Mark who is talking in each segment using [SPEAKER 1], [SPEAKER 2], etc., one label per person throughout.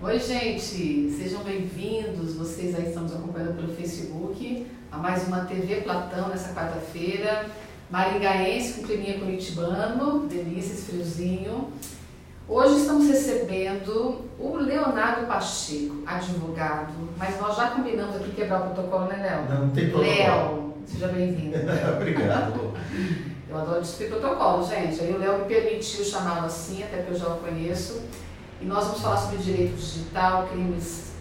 [SPEAKER 1] Oi, gente, sejam bem-vindos. Vocês aí estão nos acompanhando pelo Facebook a mais uma TV Platão nessa quarta-feira. Maringaense com climinha curitibano, delícia, esse friozinho. Hoje estamos recebendo o Leonardo Pacheco, advogado, mas nós já combinamos aqui quebrar o protocolo, né, Léo?
[SPEAKER 2] Não tem protocolo.
[SPEAKER 1] Léo, seja bem-vindo.
[SPEAKER 2] Obrigado.
[SPEAKER 1] Eu adoro discutir protocolo, gente. Aí o Léo me permitiu chamá-lo assim, até porque eu já o conheço. E nós vamos falar sobre direito digital, crimes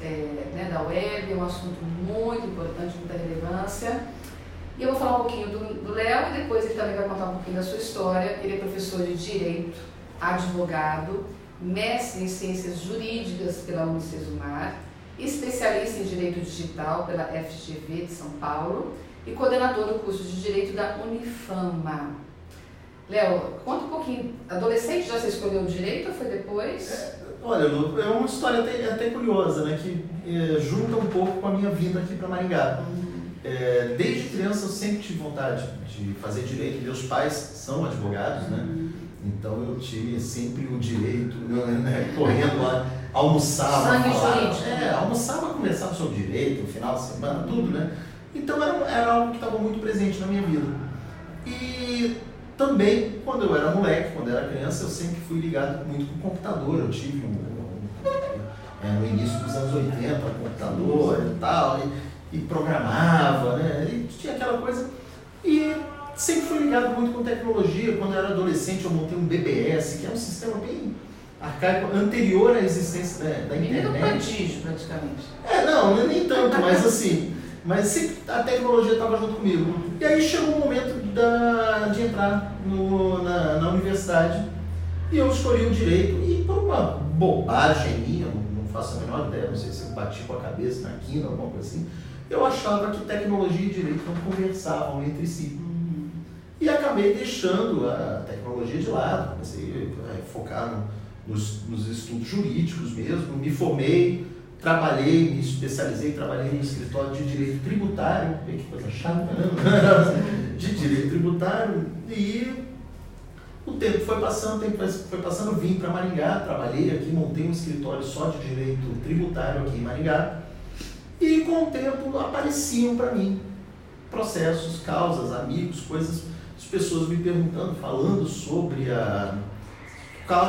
[SPEAKER 1] da web, é um assunto muito importante, muita relevância. E eu vou falar um pouquinho do Léo e depois ele também vai contar um pouquinho da sua história. Ele é professor de Direito, advogado, mestre em Ciências Jurídicas pela Unicesumar, especialista em Direito Digital pela FGV de São Paulo e coordenador do curso de Direito da Unifama. Léo, conta um pouquinho. Adolescente já você escolheu o direito ou foi depois?
[SPEAKER 2] Olha, Lu, é uma história até curiosa, né? Que junta um pouco com a minha vinda aqui para Maringá. Desde criança eu sempre tive vontade de fazer direito. Meus pais são advogados, né? Então eu tinha sempre o direito, né? Correndo lá, almoçava.
[SPEAKER 1] Sangue jurídico.
[SPEAKER 2] Almoçava, conversava sobre direito, no final de semana, tudo, né? Então era algo que estava muito presente na minha vida. E também, quando eu era moleque, quando eu era criança, eu sempre fui ligado muito com o computador. Eu tive no início dos anos 80, um computador e tal, e programava, né? E tinha aquela coisa. E sempre fui ligado muito com tecnologia. Quando eu era adolescente, eu montei um BBS, que é um sistema bem arcaico, anterior à existência da internet.
[SPEAKER 1] Menino prodígio, praticamente.
[SPEAKER 2] Não, nem tanto, mas assim... Mas sempre a tecnologia estava junto comigo. E aí chegou o momento de entrar na universidade e eu escolhi o direito. E por uma bobagem minha, não faço a menor ideia, não sei se eu bati com a cabeça na quina, alguma coisa assim, eu achava que tecnologia e direito não conversavam entre si. E acabei deixando a tecnologia de lado, comecei a focar nos estudos jurídicos mesmo, me formei. Trabalhei, me especializei, trabalhei no escritório de direito tributário, que coisa chata, né? De direito tributário, e o tempo foi passando, vim para Maringá, trabalhei aqui, montei um escritório só de direito tributário aqui em Maringá, e com o tempo apareciam para mim processos, causas, amigos, coisas, as pessoas me perguntando, falando sobre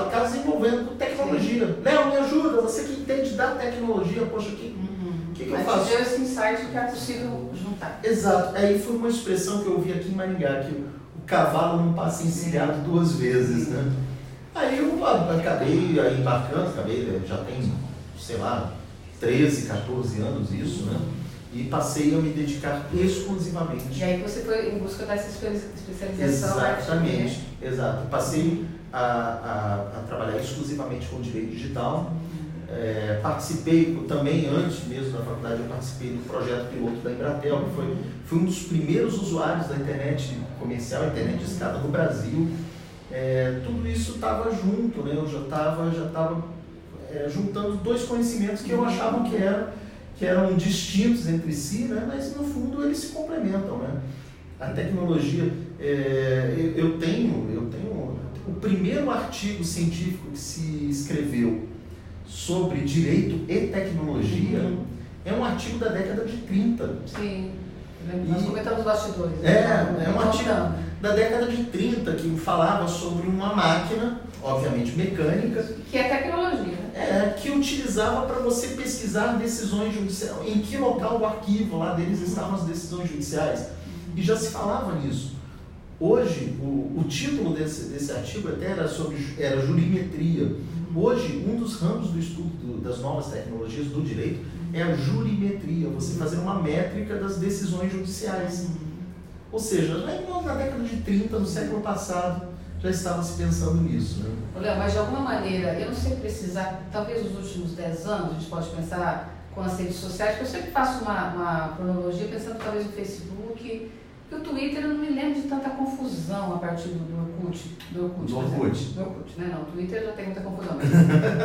[SPEAKER 2] casos envolvendo tecnologia. Léo, me ajuda, você que entende da tecnologia, poxa, o que eu faço?
[SPEAKER 1] Deu esse insight que é possível juntar.
[SPEAKER 2] Exato, aí foi uma expressão que eu ouvi aqui em Maringá, que o cavalo não passa encilhado duas vezes, né? Aí eu acabei embarcando, já tem, sei lá, 13, 14 anos isso, né? E passei a me dedicar exclusivamente.
[SPEAKER 1] E aí você foi em busca dessa especialização?
[SPEAKER 2] Exatamente, exato. Passei a trabalhar exclusivamente com direito digital. Participei também, antes mesmo da faculdade, eu participei do projeto piloto da Embratel, que fui um dos primeiros usuários da internet comercial, internet de escada no Brasil. Tudo isso estava junto, né? Eu já estava juntando dois conhecimentos que eu achava que eram distintos entre si, né? Mas no fundo eles se complementam, né? A tecnologia, eu tenho o primeiro artigo científico que se escreveu sobre direito e tecnologia é um artigo da década de 30.
[SPEAKER 1] Sim, nós comentamos os bastidores.
[SPEAKER 2] É um artigo da década de 30 que falava sobre uma máquina, obviamente mecânica.
[SPEAKER 1] Que é tecnologia, né?
[SPEAKER 2] Que utilizava para você pesquisar decisões judiciais, em que local do arquivo lá deles estavam as decisões judiciais. E já se falava nisso. Hoje, o título desse artigo até era jurimetria. Hoje, um dos ramos do estudo das novas tecnologias do direito é a jurimetria, você fazer uma métrica das decisões judiciais. Ou seja, já na década de 30, no século passado, já estava se pensando nisso, né?
[SPEAKER 1] Léo, mas de alguma maneira, eu não sei precisar, talvez nos últimos 10 anos, a gente pode pensar com as redes sociais, porque eu sempre faço uma cronologia pensando talvez no Facebook. O Twitter, eu não me lembro de tanta confusão a partir do Orkut. Do Orkut, né? Não, o Twitter já tem muita confusão.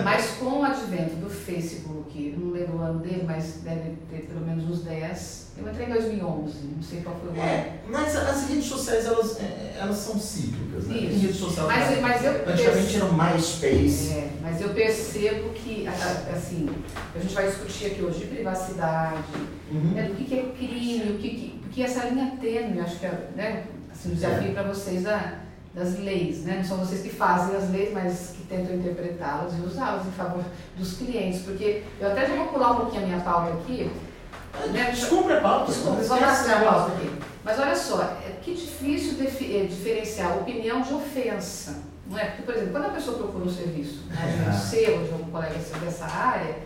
[SPEAKER 1] Mas com o advento do Facebook, eu não lembro o ano dele, mas deve ter pelo menos uns 10, Eu entrei em 2011, não sei qual foi o ano.
[SPEAKER 2] Mas as redes sociais, elas são cíclicas, né? Tem rede social
[SPEAKER 1] antigamente
[SPEAKER 2] era o MySpace.
[SPEAKER 1] Mas eu percebo que, assim, a gente vai discutir aqui hoje de privacidade, do que é crime, porque essa linha tênue, acho que é, né, assim, um desafio para vocês das leis, né? Não são vocês que fazem as leis, mas que tentam interpretá-las e usá-las em favor dos clientes, porque eu até já vou pular um pouquinho a minha pauta aqui.
[SPEAKER 2] Desculpa a pauta.
[SPEAKER 1] Desculpa, só para a pauta aqui. Mas olha só, que difícil diferenciar opinião de ofensa. Não é? Porque, por exemplo, quando a pessoa procura um serviço, né, de seu ou de algum colega dessa área,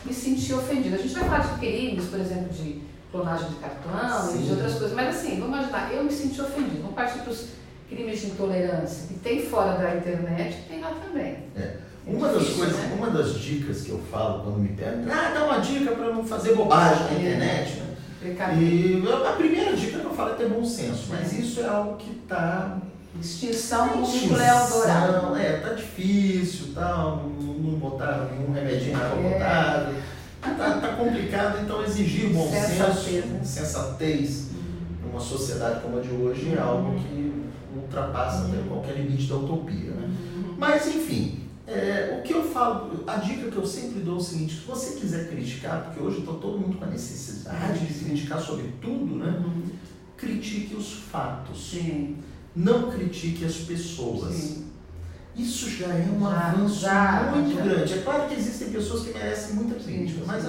[SPEAKER 1] me senti ofendida. A gente vai falar de crimes, por exemplo, de clonagem de cartão e de outras coisas, mas assim, vamos imaginar, eu me senti ofendida. Vamos partir para os crimes de intolerância, que tem fora da internet, que tem lá também.
[SPEAKER 2] Uma das dicas que eu falo quando me pedem, dá uma dica para não fazer bobagem na internet, né? E a primeira dica que eu falo é ter bom senso, mas isso é algo que está...
[SPEAKER 1] Extinção como um leão dourado.
[SPEAKER 2] Tá difícil, não botaram nenhum remedinho na botada, tá complicado, então exigir bom senso, sensatez numa sociedade como a de hoje é algo que ultrapassa até qualquer limite da utopia, né? Mas enfim, o que eu falo, a dica que eu sempre dou é o seguinte: se você quiser criticar, porque hoje está todo mundo com a necessidade de criticar sobre tudo, né? Critique os fatos.
[SPEAKER 1] Sim.
[SPEAKER 2] Não critique as pessoas. Sim. Isso já é um avanço muito grande. É claro que existem pessoas que merecem muita crítica, mas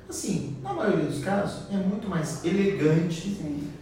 [SPEAKER 2] assim, na maioria dos casos é muito mais elegante,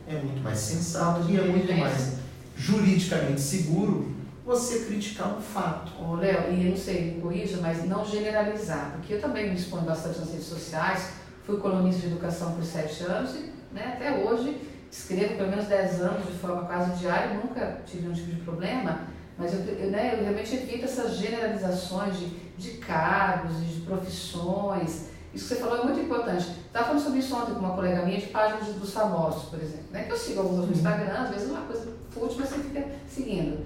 [SPEAKER 2] é muito mais sensato e é muito mais juridicamente seguro você criticar um fato.
[SPEAKER 1] Léo, e eu não sei, me corrija, mas não generalizar, porque eu também me exponho bastante nas redes sociais, fui colunista de educação por 7 anos e, né, até hoje escrevo pelo menos 10 anos de forma quase diária, nunca tive nenhum tipo de problema, mas eu realmente evito essas generalizações de cargos e de profissões. Isso que você falou é muito importante. Estava falando sobre isso ontem com uma colega minha de páginas dos famosos, por exemplo, né? Que eu sigo alguns no Instagram, às vezes é uma coisa fútil, mas você fica seguindo.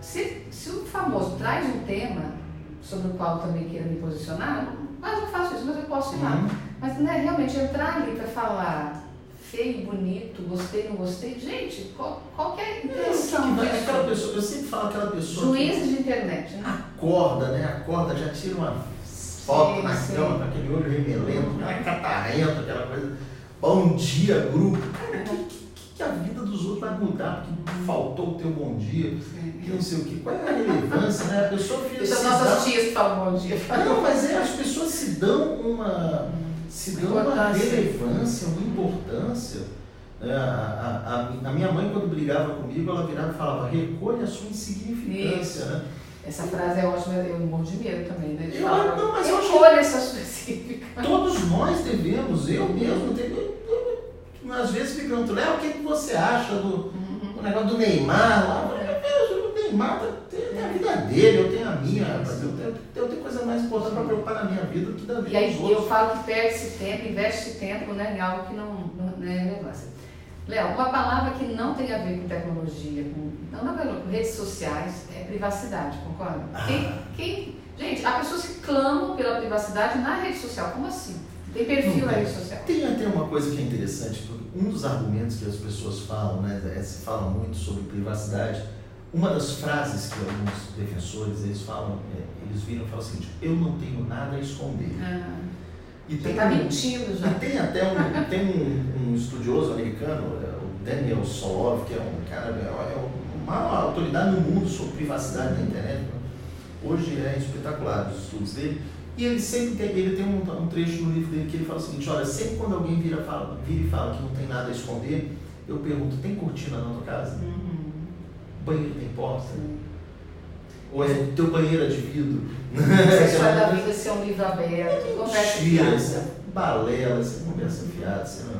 [SPEAKER 1] Se o famoso traz um tema sobre o qual eu também queira me posicionar, mas eu faço isso, mas eu posso ir lá. Mas realmente entrar ali para falar feio, bonito, gostei, não gostei, gente, qual que é a intenção?
[SPEAKER 2] Aquela pessoa, eu sempre falo aquela pessoa.
[SPEAKER 1] Juízes de internet, né?
[SPEAKER 2] Acorda, já tira uma foto na cama com aquele olho remelento, aquela catarrenta, aquela coisa. Bom dia, grupo. Cara, que a vida dos outros vai mudar, porque faltou o teu bom dia, que não sei o que. Qual é a relevância, né? A pessoa fica.
[SPEAKER 1] Deixa as nossas tias que falam bom dia.
[SPEAKER 2] Não, mas as pessoas se dão uma relevância, uma importância. A minha mãe, quando brigava comigo, ela virava e falava: recolha a sua insignificância, né?
[SPEAKER 1] Essa frase é ótima, eu morro de medo também, né?
[SPEAKER 2] Eu
[SPEAKER 1] recolha essa sua insignificância.
[SPEAKER 2] Todos nós devemos, eu mesmo tenho. Às vezes me pergunto: Léo, o que você acha do negócio do Neymar lá? O Neymar tem a vida dele, eu tenho a minha, rapaz. Eu tenho coisa mais importante para preocupar na minha vida do que da vida dos outros.
[SPEAKER 1] E eu falo que perde-se tempo, investe tempo, né, em algo que não é relevância. Léo, uma palavra que não tem a ver com tecnologia, com redes sociais, é privacidade, concorda? Gente, há pessoas que clamam pela privacidade na rede social, como assim? Tem perfil na rede social.
[SPEAKER 2] Tem até uma coisa que é interessante, porque um dos argumentos que as pessoas falam, né, se fala muito sobre privacidade, uma das frases que alguns defensores, eles viram e falam o seguinte: eu não tenho nada a esconder.
[SPEAKER 1] Você está mentindo já.
[SPEAKER 2] E tem até um estudioso americano, o Daniel Solov, que é um cara, uma autoridade no mundo sobre privacidade na internet. Hoje é espetacular os estudos dele. E ele tem um trecho no livro dele que ele fala o seguinte: olha, sempre quando alguém vira e fala que não tem nada a esconder, eu pergunto: tem cortina na tua casa? Banheiro tem porta? Ou é teu banheiro de vidro?
[SPEAKER 1] A história da vida ser um livro aberto, conversa fiada.
[SPEAKER 2] Balela, essa conversa fiada, isso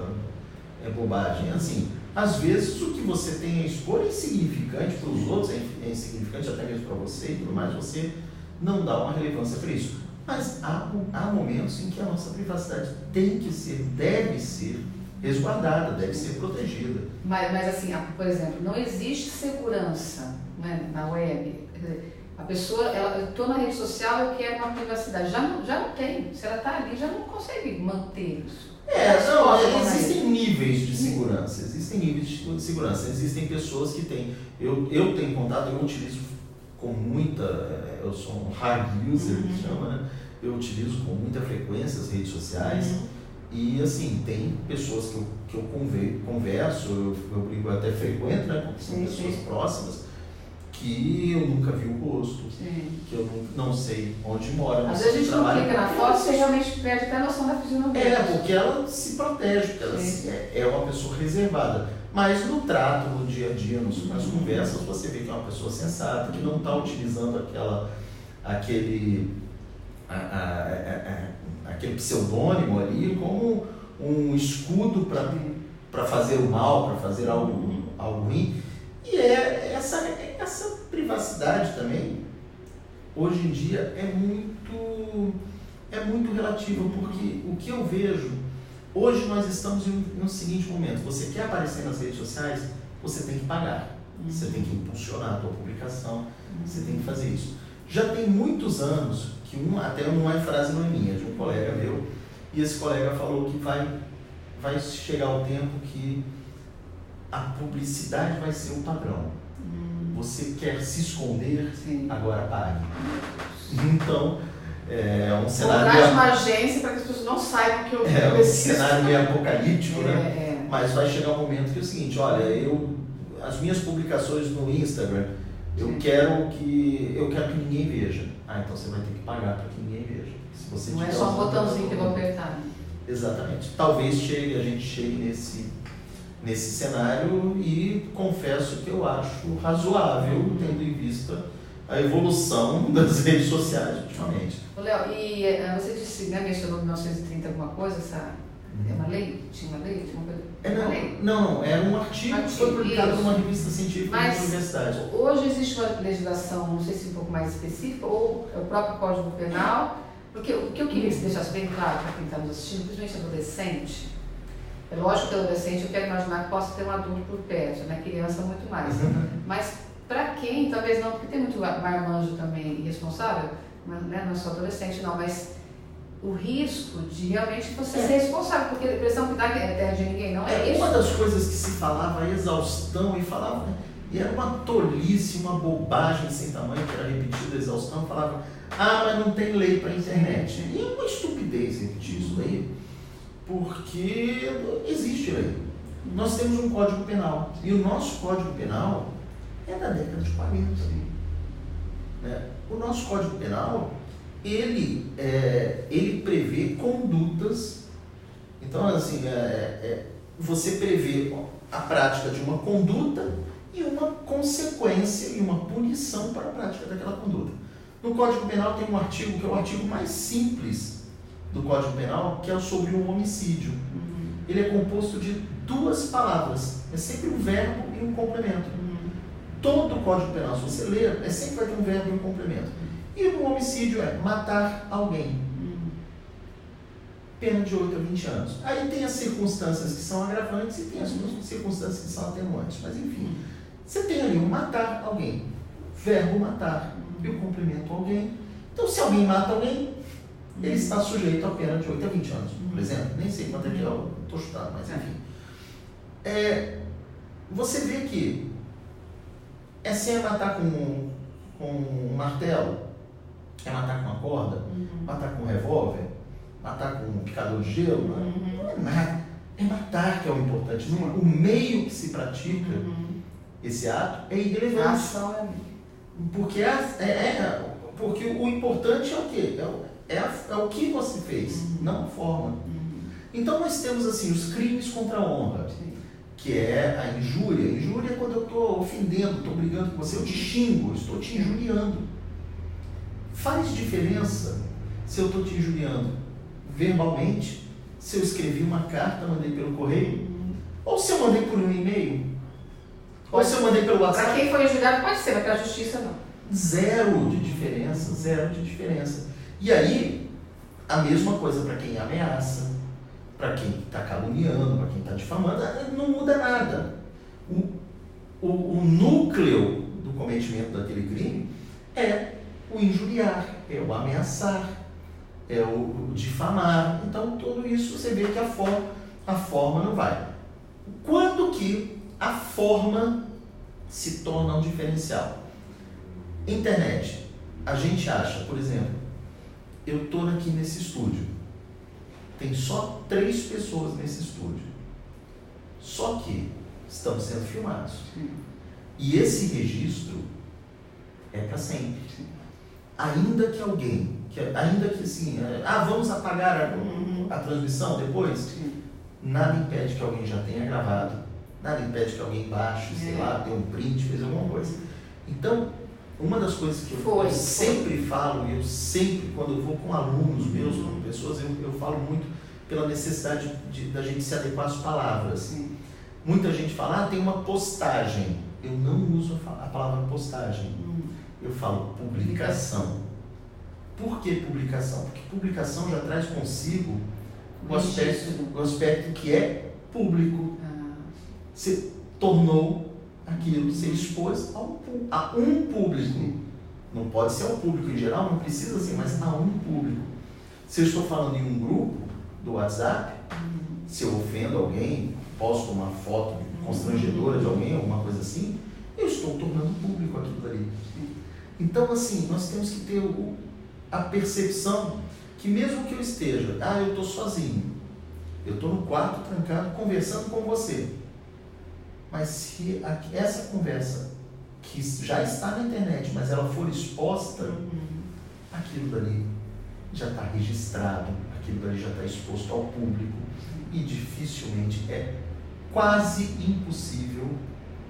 [SPEAKER 2] é bobagem. Assim, às vezes o que você tem a expor é insignificante para os outros, é insignificante até mesmo para você e tudo mais, você não dá uma relevância para isso. Mas há momentos em que a nossa privacidade deve ser resguardada, deve ser protegida.
[SPEAKER 1] Mas assim, por exemplo, não existe segurança, né, na web. A pessoa, eu estou na rede social, eu quero uma privacidade. Já não tem. Se ela está ali, já não consegue manter isso.
[SPEAKER 2] Existem níveis de segurança. Existem pessoas que têm. Eu tenho contato, eu utilizo com muita. Eu sou um hard user, que chama, né? Eu utilizo com muita frequência as redes sociais. E assim, tem pessoas que eu converso, eu brinco, até frequento, né? Porque são pessoas próximas, que eu nunca vi o rosto, que eu não sei onde mora.
[SPEAKER 1] Às vezes a gente não clica na foto, você realmente perde até a noção da fisionomia.
[SPEAKER 2] Porque ela se protege, porque ela é uma pessoa reservada. Mas no trato, no dia a dia, nas conversas, você vê que é uma pessoa sensata, que não está utilizando aquele pseudônimo ali como um escudo para fazer o mal, para fazer algo ruim. E essa privacidade também, hoje em dia, é muito relativa, porque o que eu vejo, hoje nós estamos no seguinte momento: você quer aparecer nas redes sociais, você tem que pagar, você tem que impulsionar a tua publicação, você tem que fazer isso. Já tem muitos anos que até não é frase não é minha, de um colega meu, e esse colega falou que vai chegar o tempo que a publicidade vai ser o padrão. Você quer se esconder, agora pague. Então, é um cenário...
[SPEAKER 1] Contrate uma agência para que as pessoas não saibam que eu
[SPEAKER 2] preciso. É um cenário meio apocalíptico, né? Mas vai chegar um momento que é o seguinte: olha, as minhas publicações no Instagram, eu quero que ninguém veja. Então você vai ter que pagar para que ninguém veja. Se você
[SPEAKER 1] não é só um botãozinho que eu vou apertar.
[SPEAKER 2] Exatamente. Talvez a gente chegue nesse cenário, e confesso que eu acho razoável, tendo em vista a evolução das redes sociais ultimamente.
[SPEAKER 1] Léo, e você disse, né, mencionou 1930 alguma coisa, é uma lei? Tinha uma lei?
[SPEAKER 2] Não, era um artigo que foi publicado numa revista científica da universidade.
[SPEAKER 1] Hoje existe uma legislação, não sei se um pouco mais específica, ou é o próprio Código Penal, porque o que eu queria que você deixasse bem claro para quem está nos assistindo, principalmente adolescente. É lógico que adolescente, eu quero imaginar que possa ter um adulto por perto, né? Criança muito mais. Mas para quem, talvez não, porque tem muito marmanjo também irresponsável, né? Não é só adolescente não, mas o risco de realmente você ser responsável, porque a impressão que dá que é terra de ninguém, não é isso?
[SPEAKER 2] Uma das coisas que se falava, exaustão, e era uma tolice, uma bobagem sem tamanho, que era repetida, exaustão, falava, mas não tem lei para a internet. E é uma estupidez repetir isso aí, porque existe lei. Nós temos um Código Penal, e o nosso Código Penal é da década de 40. Né? O nosso Código Penal, ele prevê condutas. Então, assim, você prevê a prática de uma conduta e uma consequência e uma punição para a prática daquela conduta. No Código Penal tem um artigo que é o artigo mais simples do Código Penal, que é sobre o homicídio. Ele é composto de 2 palavras, é sempre um verbo e um complemento. Todo o Código Penal, se você ler, sempre vai ter um verbo e um complemento. E o homicídio é matar alguém. Pena de 8 a 20 anos. Aí tem as circunstâncias que são agravantes e tem as circunstâncias que são atenuantes. Mas enfim, você tem ali um matar alguém, verbo matar, e o complemento alguém. Então, se alguém mata alguém, ele está sujeito a pena de 8 a 20 anos, por exemplo. Nem sei quanto é que eu estou chutando, mas enfim. Você vê que sem matar com um martelo, é matar com uma corda, matar com um revólver, matar com um picador de gelo, não é nada. É matar que é o importante. O meio que se pratica esse ato é irrelevante. Porque o importante é o quê? É o que você fez, não a forma. Então nós temos assim os crimes contra a honra, que é a injúria. Injúria é quando eu estou ofendendo, estou brigando com você, eu te xingo, eu estou te injuriando. Faz diferença se eu estou te injuriando verbalmente, se eu escrevi uma carta, mandei pelo correio, ou se eu mandei por um e-mail, ou se eu mandei pelo WhatsApp.
[SPEAKER 1] Para quem foi injuriado pode ser, mas para a justiça não.
[SPEAKER 2] Zero de diferença. E aí, a mesma coisa para quem ameaça, para quem está caluniando, para quem está difamando, não muda nada. O núcleo do cometimento daquele crime é o injuriar, é o ameaçar, é o difamar. Então, tudo isso você vê que a forma não vai. Quando que a forma se torna um diferencial? Internet. A gente acha, por exemplo, eu estou aqui nesse estúdio. Tem só 3 pessoas nesse estúdio. Só que estamos sendo filmados. E esse registro é para sempre. Ainda que alguém, ainda que assim, vamos apagar a transmissão depois, nada impede que alguém já tenha gravado, nada impede que alguém baixe, sei lá, dê um print, fez alguma coisa. Então, uma das coisas que eu sempre falo, e eu sempre, quando eu vou com alunos meus, com pessoas, eu falo muito pela necessidade da gente se adequar às palavras. Muita gente fala, tem uma postagem. Eu não uso a palavra postagem. Eu falo publicação. Por que publicação? Porque publicação já traz consigo o aspecto que é público. Você tornou aquilo, você expôs a um público. Não pode ser ao público em geral, não precisa ser, mas a um público. Se eu estou falando em um grupo do WhatsApp, se eu ofendo alguém, posto uma foto constrangedora de alguém, alguma coisa assim, eu estou tornando público aquilo dali. Então, assim, nós temos que ter a percepção que mesmo que eu esteja, eu estou sozinho, eu estou no quarto trancado conversando com você, mas se essa conversa que já está na internet, mas ela for exposta, aquilo dali já está registrado, aquilo dali já está exposto ao público e dificilmente quase impossível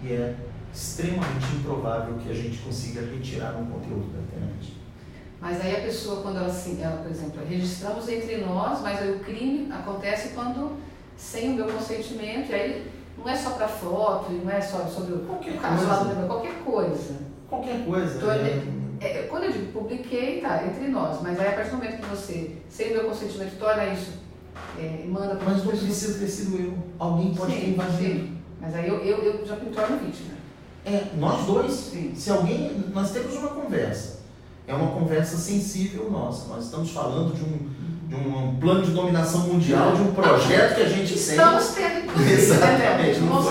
[SPEAKER 2] e é extremamente improvável que a gente consiga retirar um conteúdo da internet.
[SPEAKER 1] Mas aí a pessoa, quando ela, por exemplo, registramos entre nós, mas aí o crime acontece quando sem o meu consentimento, e aí não é só para foto, não é só sobre o caso lá, qualquer coisa.
[SPEAKER 2] Qualquer coisa.
[SPEAKER 1] Então, quando eu digo publiquei, entre nós, mas aí a partir do momento que você, sem o meu consentimento, torna isso, manda para
[SPEAKER 2] Mas não precisa ter sido eu. Alguém pode ter invadido.
[SPEAKER 1] Mas aí eu já me torno vítima.
[SPEAKER 2] Nós dois.
[SPEAKER 1] Sim.
[SPEAKER 2] Se alguém. Nós temos uma conversa. É uma conversa sensível nossa. Nós estamos falando de um plano de dominação mundial, de um projeto que a gente tem.
[SPEAKER 1] Estamos tendo, inclusive.
[SPEAKER 2] Exatamente.
[SPEAKER 1] Não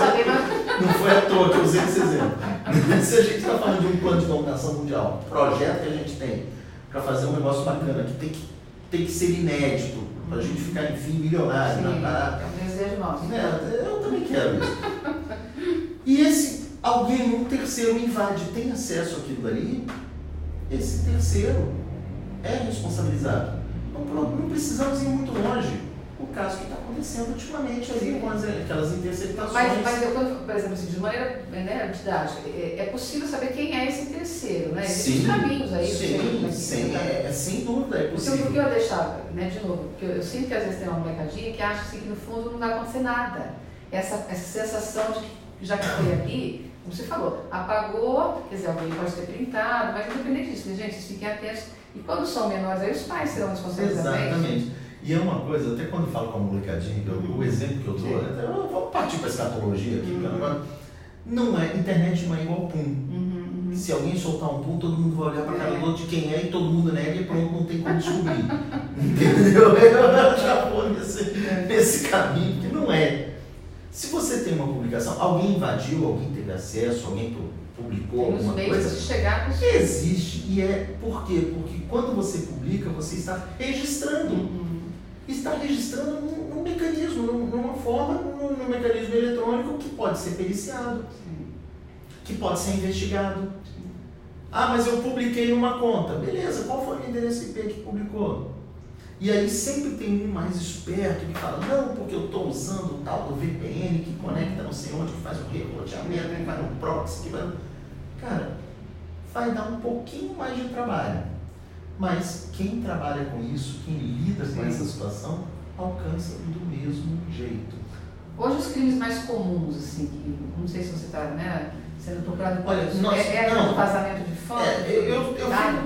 [SPEAKER 2] foi à toa que eu usei esse exemplo. Se a gente está falando de um plano de dominação mundial, projeto que a gente tem para fazer um negócio bacana, que tem que ser inédito, para a gente ficar, enfim, milionário.
[SPEAKER 1] Sim, é um desejo nosso.
[SPEAKER 2] Eu também quero isso. E esse alguém, um terceiro invade, tem acesso àquilo dali, esse terceiro é responsabilizado. Não precisamos ir muito longe. O caso que está acontecendo ultimamente ali com aquelas interceptações.
[SPEAKER 1] Mas eu, por exemplo, assim, de maneira didática, é possível saber quem é esse terceiro, né? Existem caminhos aí.
[SPEAKER 2] Sem dúvida é possível.
[SPEAKER 1] Porque eu deixava, de novo, porque eu sinto que às vezes tem uma molecadinha que acha assim, que no fundo não vai acontecer nada. Essa sensação de que já que foi aqui, como você falou, apagou, quer dizer, alguém pode ter printado, mas independente disso, né, gente, fiquem atentos. E quando são menores, aí os pais serão responsáveis também.
[SPEAKER 2] Exatamente. E é uma coisa, até quando eu falo com a molecadinha, o exemplo que eu dou, eu vou partir para a escatologia aqui, internet não é igual pum. Se alguém soltar um pum, todo mundo vai olhar para a cara do outro de quem é e todo mundo nega e pronto, não tem como descobrir. Entendeu? Eu já vou nesse caminho, que não é. Se você tem uma publicação, alguém invadiu, alguém teve acesso, alguém publicou alguma coisa,
[SPEAKER 1] de chegar com
[SPEAKER 2] existe. E por quê? Porque quando você publica, você está registrando. Está registrando num mecanismo, numa forma, num mecanismo eletrônico que pode ser periciado, que pode ser investigado. Mas eu publiquei uma conta. Beleza, qual foi o endereço IP que publicou? E aí sempre tem um mais esperto que fala, não, porque eu estou usando o tal do VPN que conecta não sei onde, que faz o reroteamento, que vai no proxy, que vai... Cara, vai dar um pouquinho mais de trabalho. Mas quem trabalha com isso, quem lida com essa situação, alcança do mesmo jeito.
[SPEAKER 1] Hoje os crimes mais comuns, assim, que não sei se você está, sendo procurado por isso,
[SPEAKER 2] o
[SPEAKER 1] vazamento de fotos?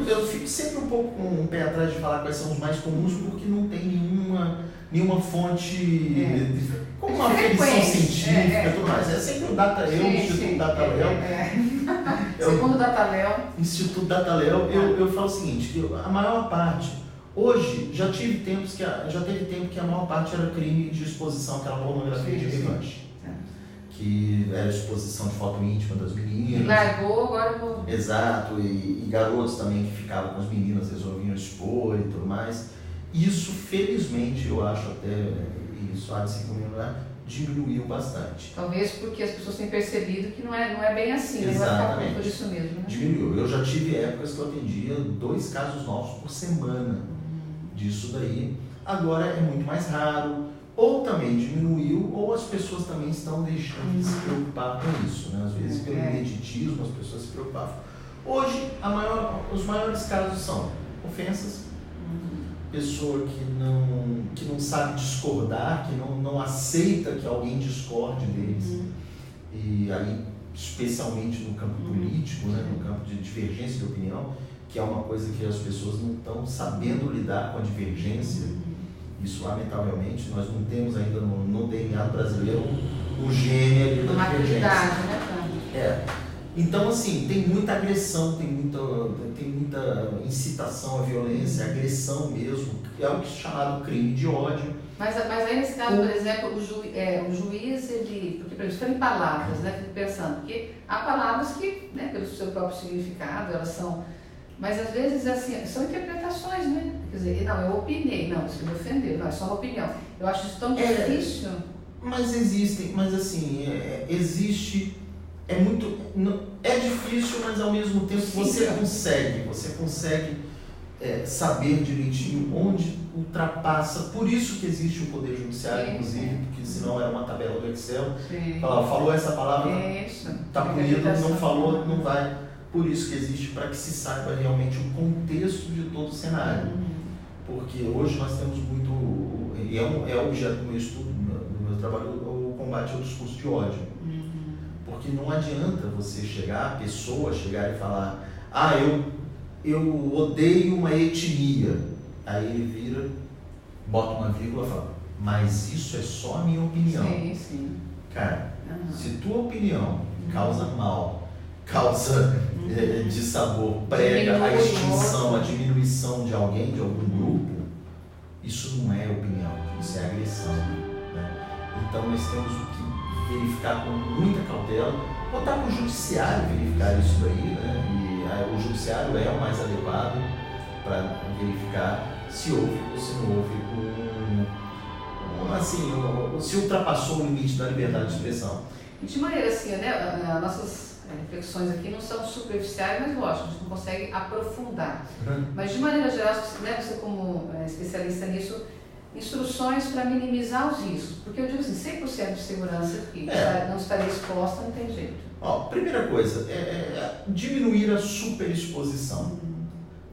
[SPEAKER 2] Eu fico sempre um pouco com o pé atrás de falar quais são os mais comuns, porque não tem nenhuma fonte, como uma aferição científica e tudo mais. É sempre o Instituto DataLeo.
[SPEAKER 1] Segundo o DataLeo.
[SPEAKER 2] Instituto DataLeo, eu falo o seguinte, que a maior parte, Hoje, já teve tempo que a maior parte era crime de exposição, aquela pornografia de revanche. Que era exposição de foto íntima das meninas.
[SPEAKER 1] Largou, agora eu vou...
[SPEAKER 2] Exato, e garotos também que ficavam com as meninas, resolviam expor e tudo mais. Isso, felizmente, eu acho até, isso há de se comemorar, diminuiu bastante.
[SPEAKER 1] Talvez porque as pessoas têm percebido que não é bem assim, né? Vai ficar por isso mesmo, né?
[SPEAKER 2] Diminuiu. Eu já tive épocas que eu atendia 2 casos novos por semana disso daí. Agora é muito mais raro. Ou também diminuiu, ou as pessoas também estão deixando de se preocupar com isso, né? Às vezes, pelo imediatismo, as pessoas se preocupavam. Hoje, os maiores casos são ofensas, pessoa que não sabe discordar, que não aceita que alguém discorde deles, e aí, especialmente no campo político, né? No campo de divergência de opinião, que é uma coisa que as pessoas não estão sabendo lidar com a divergência. Isso, lamentavelmente, nós não temos ainda no DNA brasileiro o gene ali da divergência.
[SPEAKER 1] Né?
[SPEAKER 2] Então, assim, tem muita agressão, tem muita incitação à violência, agressão mesmo, é o que é chamado crime de ódio.
[SPEAKER 1] Mas aí, nesse caso, por exemplo, o juiz, ele... Porque, por exemplo, foram em palavras, né? Fico pensando, porque há palavras que, né, pelo seu próprio significado, elas são... Mas às vezes assim, são interpretações, né? Quer dizer, não, eu opinei, não, isso me ofendeu, não, é só uma opinião. Eu acho isso tão difícil.
[SPEAKER 2] Mas existem, mas assim, existe, é difícil, mas ao mesmo tempo você consegue saber direitinho onde ultrapassa. Por isso que existe o Poder Judiciário, inclusive, porque senão era uma tabela do Excel. Falou essa palavra, está punido, não falou, não vai. Por isso que existe, para que se saiba realmente o contexto de todo o cenário. Porque hoje nós temos muito, e é objeto do meu estudo, do meu trabalho, o combate ao discurso de ódio. Porque não adianta você a pessoa chegar e falar, eu odeio uma etnia. Aí ele vira, bota uma vírgula e fala, mas isso é só a minha opinião.
[SPEAKER 1] Sim.
[SPEAKER 2] Cara, se tua opinião causa mal, causa dissabor, prega a extinção, a diminuição de alguém, de algum grupo, isso não é opinião, isso é agressão. Né? Então nós temos que verificar com muita cautela, botar para o judiciário verificar isso daí, né? E o judiciário é o mais adequado para verificar se houve ou se não houve se ultrapassou o limite da liberdade de expressão.
[SPEAKER 1] E de maneira assim, né, nossas reflexões aqui não são superficiais, mas lógico, a gente não consegue aprofundar. Mas de maneira geral, né, você como especialista nisso, instruções para minimizar os riscos. Porque eu digo assim, 100% de segurança que não estaria exposta, não tem jeito.
[SPEAKER 2] Primeira coisa, diminuir a superexposição.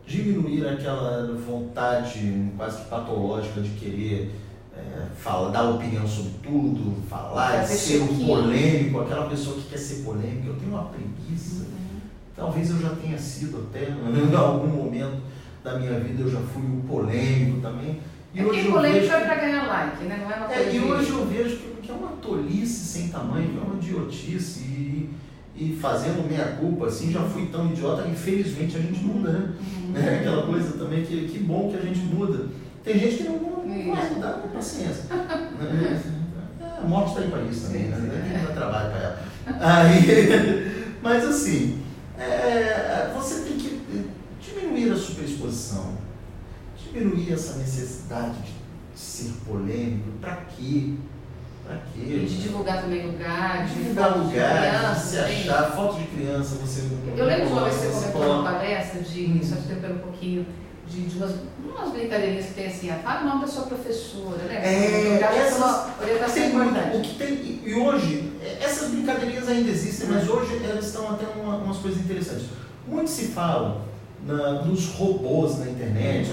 [SPEAKER 2] Diminuir aquela vontade quase que patológica de querer dar opinião sobre tudo, falar, ser um polêmico, aquela pessoa que quer ser polêmica. Eu tenho uma preguiça. Talvez eu já tenha sido até, em algum momento da minha vida, eu já fui um polêmico também.
[SPEAKER 1] E hoje polêmico é para ganhar like, né? Não é uma coisa
[SPEAKER 2] e hoje eu vejo que é uma tolice sem tamanho, que é uma idiotice. E fazendo meia-culpa, assim, já fui tão idiota, infelizmente a gente muda, né? Aquela coisa também que bom que a gente muda. Tem gente que não vai mudar, com paciência. A morte está aí para isso também, né? Não dá trabalho para ela. Mas assim, você tem que diminuir a superexposição, diminuir essa necessidade de ser polêmico. Para quê?
[SPEAKER 1] E de divulgar também lugar,
[SPEAKER 2] divulgar lugar, de se achar, foto de criança, você...
[SPEAKER 1] Eu lembro de uma vez que você comentou numa palestra, só te temperando um pouquinho, de umas brincadeirinhas que tem assim, fala o nome da sua professora, né? Essa é uma orientação importante.
[SPEAKER 2] E hoje, essas brincadeirinhas ainda existem, mas hoje elas estão até umas coisas interessantes. Muito se fala nos robôs na internet,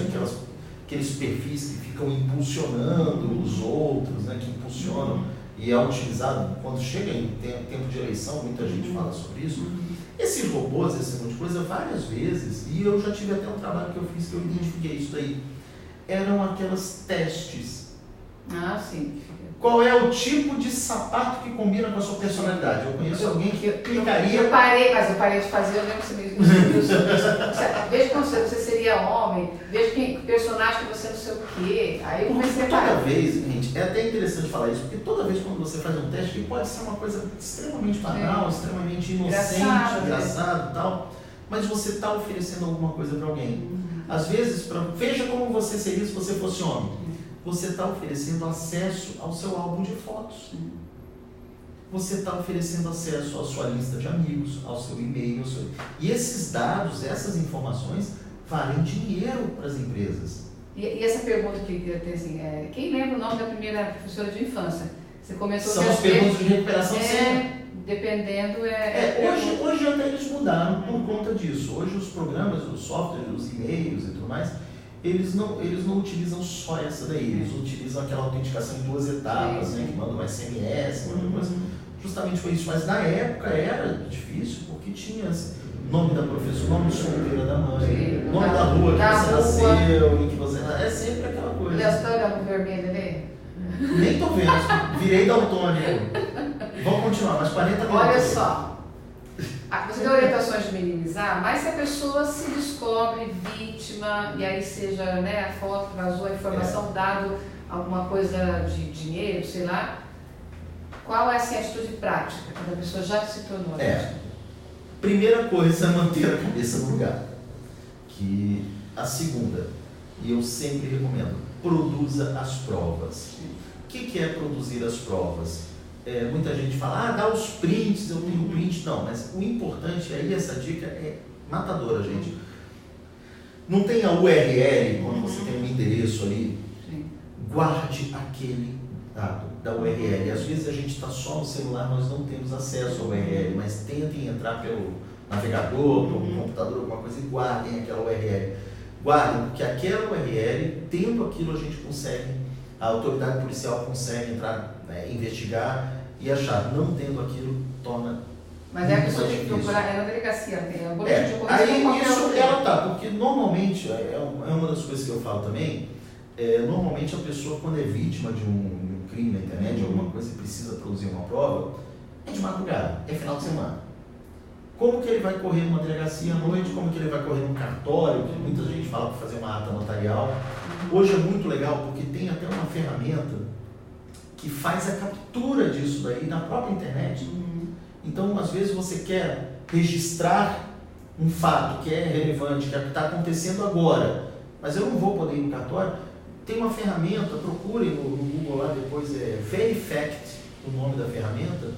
[SPEAKER 2] aqueles perfis que ficam impulsionando os outros, né, que impulsionam, e é utilizado quando chega em tempo de eleição, muita gente fala sobre isso. Esses robôs, esse tipo de coisa, várias vezes, e eu já tive até um trabalho que eu fiz que eu identifiquei isso daí, eram aquelas testes
[SPEAKER 1] Ah, sim.
[SPEAKER 2] Qual é o tipo de sapato que combina com a sua personalidade? Eu conheço alguém que clicaria...
[SPEAKER 1] Eu parei de fazer, eu lembro que você me disse sobre isso. Veja como você seria homem, veja que personagem que você não sei o quê. Aí eu comecei a parar.
[SPEAKER 2] Toda vez, gente, é até interessante falar isso, porque toda vez quando você faz um teste, que pode ser uma coisa extremamente banal, extremamente inocente, engraçado e tal, mas você está oferecendo alguma coisa para alguém. Às vezes, veja como você seria se você fosse homem. Você está oferecendo acesso ao seu álbum de fotos. Você está oferecendo acesso à sua lista de amigos, ao seu e-mail. E esses dados, essas informações, valem dinheiro para as empresas.
[SPEAKER 1] E essa pergunta que tem assim, quem lembra o nome da primeira professora de infância? Você comentou
[SPEAKER 2] são
[SPEAKER 1] que
[SPEAKER 2] as perguntas de recuperação sempre.
[SPEAKER 1] Dependendo
[SPEAKER 2] hoje até eles mudaram por conta disso. Hoje os programas, os softwares, os e-mails e tudo mais, eles não utilizam só essa daí, eles utilizam aquela autenticação em 2 etapas, né, que mandam um SMS, justamente foi isso. Mas na época era difícil, porque tinha assim, nome da professora, nome de solteira da mãe, nome da rua que você nasceu, em que você nasceu, é sempre aquela coisa.
[SPEAKER 1] Já estou olhando vermelho ali?
[SPEAKER 2] Nem tô vendo, virei daltônico. Vamos continuar, mais 40 minutos.
[SPEAKER 1] Olha só. Você deu orientações de minimizar, mas se a pessoa se descobre vítima, e aí seja a foto que vazou, a informação, dado alguma coisa de dinheiro, sei lá, qual é assim, a atitude prática, quando a pessoa já se tornou vítima?
[SPEAKER 2] Primeira coisa é manter a cabeça no lugar. Que a segunda, e eu sempre recomendo, produza as provas. O que é produzir as provas? Muita gente fala, dá os prints, eu tenho print. Não, mas o importante aí, essa dica é matadora, gente. Não tem a URL, quando você tem um endereço ali, guarde aquele dado da URL. Às vezes a gente está só no celular, nós não temos acesso à URL, mas tentem entrar pelo navegador, pelo computador, alguma coisa, e guardem aquela URL. Guardem, porque aquela URL, tendo aquilo, a gente consegue, a autoridade policial consegue entrar, investigar e achar. Não tendo aquilo, torna.
[SPEAKER 1] Mas a pessoa tem que procurar, na delegacia, tem um boletim de ocorrência.
[SPEAKER 2] Aí isso ela tá, porque normalmente, uma das coisas que eu falo também, normalmente a pessoa, quando é vítima de um crime na internet, de alguma coisa e precisa produzir uma prova, é de madrugada, é final de semana. Como que ele vai correr numa delegacia à noite, como que ele vai correr num cartório, que muita gente fala para fazer uma ata notarial. Hoje é muito legal, porque tem até uma ferramenta que faz a captura disso daí na própria internet. Então, às vezes você quer registrar um fato que é relevante, que está acontecendo agora, mas eu não vou poder ir no cartório. Tem uma ferramenta, procurem no Google lá depois, Verifact, o nome da ferramenta,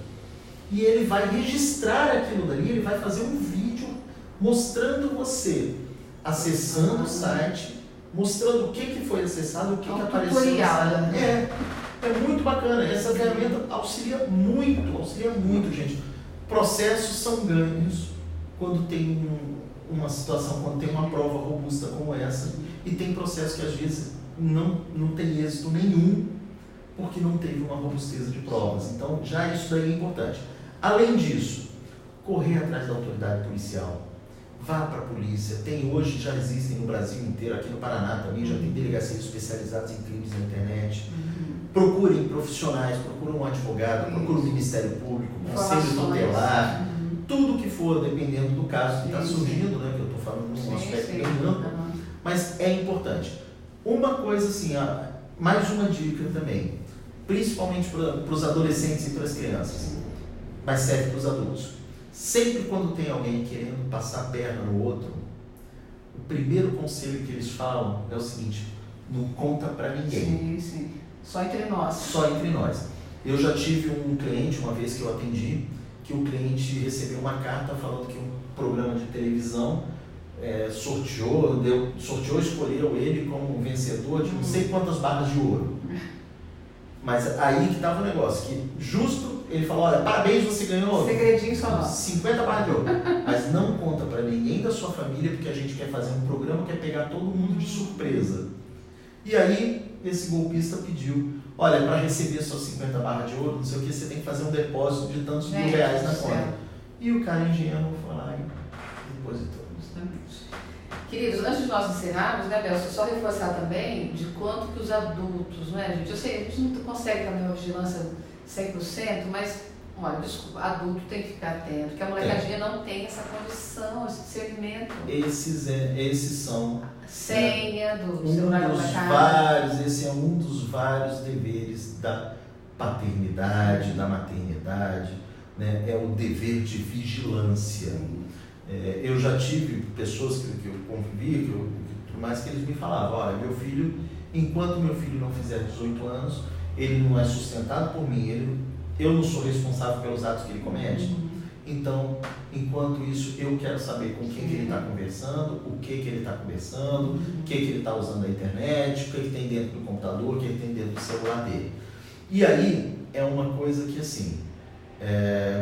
[SPEAKER 2] e ele vai registrar aquilo dali, ele vai fazer um vídeo mostrando você acessando o site, mostrando o que foi acessado, o que apareceu no site. É muito bacana. Essa ferramenta auxilia muito, gente. Processos são ganhos quando tem uma situação, quando tem uma prova robusta como essa, e tem processos que às vezes não tem êxito nenhum, porque não teve uma robustez de provas. Então, já isso daí é importante. Além disso, correr atrás da autoridade policial. Vá para a polícia. Hoje já existem no Brasil inteiro, aqui no Paraná também, já tem delegacias especializadas em crimes na internet. Procurem profissionais, procurem um advogado, procurem o Ministério Público, Conselho Tutelar, tudo que for, dependendo do caso que está surgindo, né, que eu estou falando num aspecto bem amplo, mas é importante. Uma coisa assim, mais uma dica também, principalmente para os adolescentes e para as crianças, mas serve para os adultos. Sempre quando tem alguém querendo passar a perna no outro, o primeiro conselho que eles falam é o seguinte: não conta para ninguém.
[SPEAKER 1] Sim. Só entre nós.
[SPEAKER 2] Só entre nós. Eu já tive um cliente, uma vez que eu atendi, que o cliente recebeu uma carta falando que um programa de televisão sorteou, escolheu ele como vencedor de não sei quantas barras de ouro. Mas aí que estava o negócio, que justo ele falou, olha, parabéns, você ganhou
[SPEAKER 1] segredinho só
[SPEAKER 2] 50 barras de ouro. Mas não conta para ninguém da sua família, porque a gente quer fazer um programa que é pegar todo mundo de surpresa. E aí, esse golpista pediu, olha, para receber suas 50 barras de ouro, não sei o que, você tem que fazer um depósito de tantos mil reais na conta. E o cara ingênuo foi lá e depositou.
[SPEAKER 1] Justamente. Queridos, antes de nós encerrarmos, né, Bel, só reforçar também de quanto que os adultos, né, gente? Eu sei, a gente não consegue também uma vigilância 100%, mas, olha, desculpa, adulto tem que ficar atento, porque a molecadinha não tem essa condição, esse discernimento.
[SPEAKER 2] Esses são...
[SPEAKER 1] Senha do celular da molecada.
[SPEAKER 2] Esse é um dos vários deveres da paternidade, da maternidade, né? É o dever de vigilância. Eu já tive pessoas que eu convivi, por mais que eles me falavam, olha, meu filho, enquanto meu filho não fizer 18 anos, ele não é sustentado por mim, eu não sou responsável pelos atos que ele comete. Então, enquanto isso, eu quero saber com quem que ele está conversando, o que ele está conversando, o que ele está usando da internet, o que ele tem dentro do computador, o que ele tem dentro do celular dele. E aí, é uma coisa que, assim,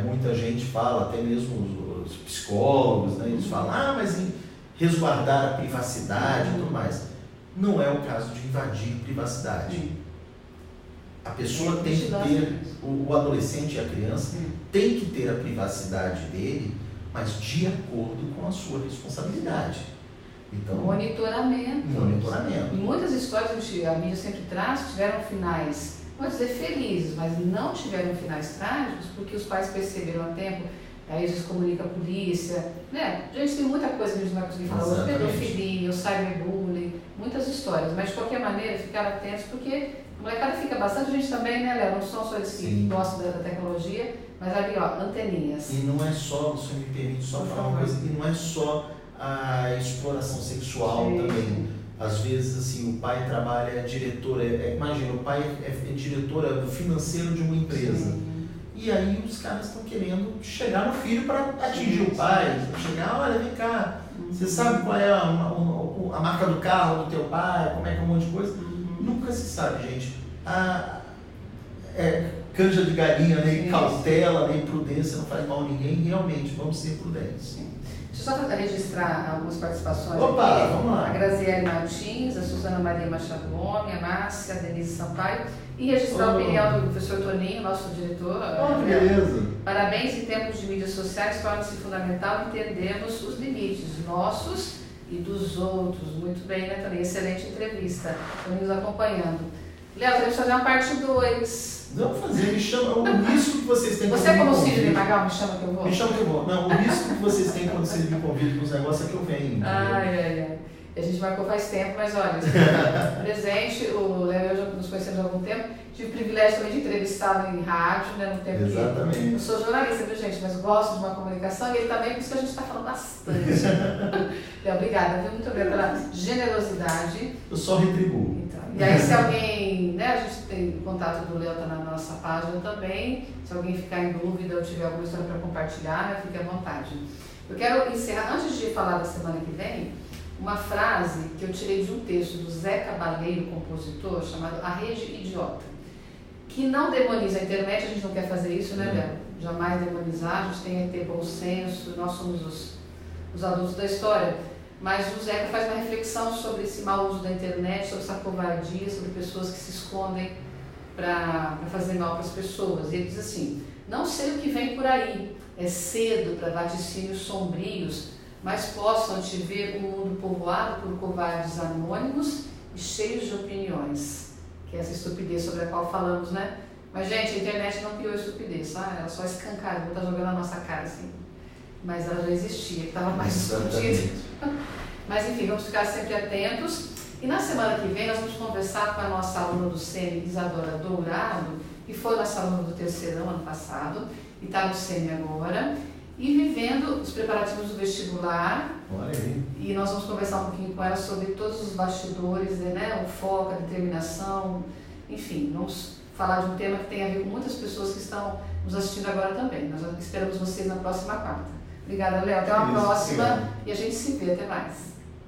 [SPEAKER 2] muita gente fala, até mesmo os psicólogos, né, eles falam, mas em resguardar a privacidade e tudo mais. Não é o caso de invadir privacidade. A pessoa tem que ter, o adolescente e a criança tem que ter a privacidade dele, mas de acordo com a sua responsabilidade. Então, monitoramento.
[SPEAKER 1] Em muitas histórias a mídia sempre traz, tiveram finais, vou dizer felizes, mas não tiveram finais trágicos, porque os pais perceberam a tempo, aí eles comunicam a polícia, né? Gente, tem muita coisa que a gente não vai conseguir falar hoje, pedofilia, o cyberbullying, muitas histórias, mas de qualquer maneira, ficar atentos, porque a molecada fica bastante, a gente também, né, Léo? Não são só eles que gostam da tecnologia, mas ali, ó, anteninhas.
[SPEAKER 2] E não é só, se me permite só falar uma coisa, e não é só a exploração sexual também. Às vezes, assim, o pai trabalha, diretora, imagina, o pai é diretora do financeiro de uma empresa. E aí os caras estão querendo chegar no filho para atingir o pai, chegar, olha, vem cá, você sabe qual é a marca do carro do teu pai, como é que é um monte de coisa? Nunca se sabe, gente. Canja de galinha, nem cautela, nem prudência não faz mal a ninguém, realmente, vamos ser prudentes.
[SPEAKER 1] Deixa eu só registrar algumas participações.
[SPEAKER 2] Opa,
[SPEAKER 1] aqui.
[SPEAKER 2] Vamos lá.
[SPEAKER 1] A Graziele Martins, a Suzana Maria Machado Gomes, a Márcia, a Denise Sampaio. E registrar a opinião do professor Toninho, nosso diretor.
[SPEAKER 2] Beleza.
[SPEAKER 1] Parabéns, em tempos de mídias sociais, torna-se fundamental entendermos os limites nossos e dos outros. Muito bem, né, Toninho? Excelente entrevista. Estamos nos acompanhando. Léo, temos que fazer uma parte 2.
[SPEAKER 2] Vamos fazer, me chama, o risco que vocês têm...
[SPEAKER 1] Você como Sidney Magal, me chama que eu vou?
[SPEAKER 2] Me chama que eu vou. Não, o risco que vocês têm quando vocês me convidam para os negócios é que eu venho.
[SPEAKER 1] Ai. A gente marcou faz tempo, mas olha, presente, o Léo e eu já nos conhecemos há algum tempo, tive o privilégio também de entrevistá-lo em rádio, né, no tempo.
[SPEAKER 2] Exatamente.
[SPEAKER 1] Eu sou jornalista, viu, gente, mas gosto de uma comunicação e ele também, por isso que a gente está falando bastante. Léo, obrigada, viu? Muito obrigada pela generosidade.
[SPEAKER 2] Eu só retribuo.
[SPEAKER 1] Então, e aí, se alguém, né, a gente tem o contato do Léo, tá na nossa página também, se alguém ficar em dúvida ou tiver alguma história para compartilhar, né, fique à vontade. Eu quero encerrar, antes de falar da semana que vem, uma frase que eu tirei de um texto do Zé Cabaleiro, compositor, chamado A Rede Idiota, que não demoniza a internet, a gente não quer fazer isso, né, Léo? Jamais demonizar, a gente tem que ter bom senso, nós somos os adultos da história, mas o Zeca faz uma reflexão sobre esse mau uso da internet, sobre essa covardia, sobre pessoas que se escondem para fazer mal para as pessoas. E ele diz assim, não sei o que vem por aí, é cedo para vaticínios sombrios, mas posso antever um mundo povoado por covardes anônimos e cheios de opiniões, que é essa estupidez sobre a qual falamos, né? Mas, gente, a internet não criou estupidez, tá? Ela só escancarou, está jogando na nossa cara, assim. Mas ela já existia, que estava mais escondida. Mas, enfim, vamos ficar sempre atentos. E na semana que vem nós vamos conversar com a nossa aluna do SEMI, Isadora Dourado, que foi nossa aluna do terceirão ano passado, e está no SEMI agora, e vivendo os preparativos do vestibular.
[SPEAKER 2] Olha aí.
[SPEAKER 1] E nós vamos conversar um pouquinho com ela sobre todos os bastidores, né, o foco, a determinação, enfim, vamos falar de um tema que tem a ver com muitas pessoas que estão nos assistindo agora também. Nós esperamos vocês na próxima quarta. Obrigada, Léo. Até uma próxima e a gente se vê. Até mais.